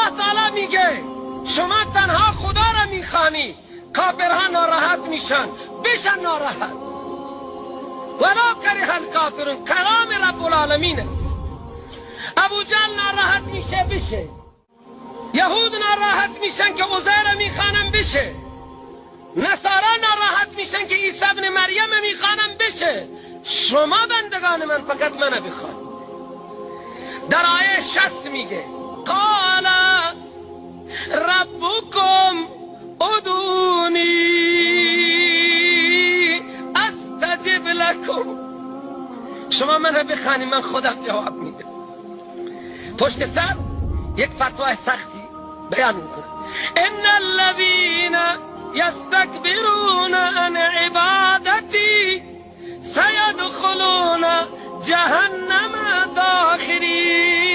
الله تعالی میگه شما تنها خدا را میخوانی، کافرها ناراحت میشن، بشن ناراحت. ولا کره الکافرون، کلام رب العالمین است. ابو جهل ناراحت میشه، بشه. یهود ناراحت میشن که عزیر میخوانن، بشه. نصارا ناراحت میشن که عیسی ابن مریم میخوانن، بشه. شما بندگان من فقط منو بخوان. در آیه 60 میگه قال ربکم ادعونی استجب لکم. شما منو بخوانی، من خودم جواب میدم. پشت سر یک فتوای سختی بیان میکنه. ان الذین یستکبرون عن عبادتی سیدخلون جهنم داخرین.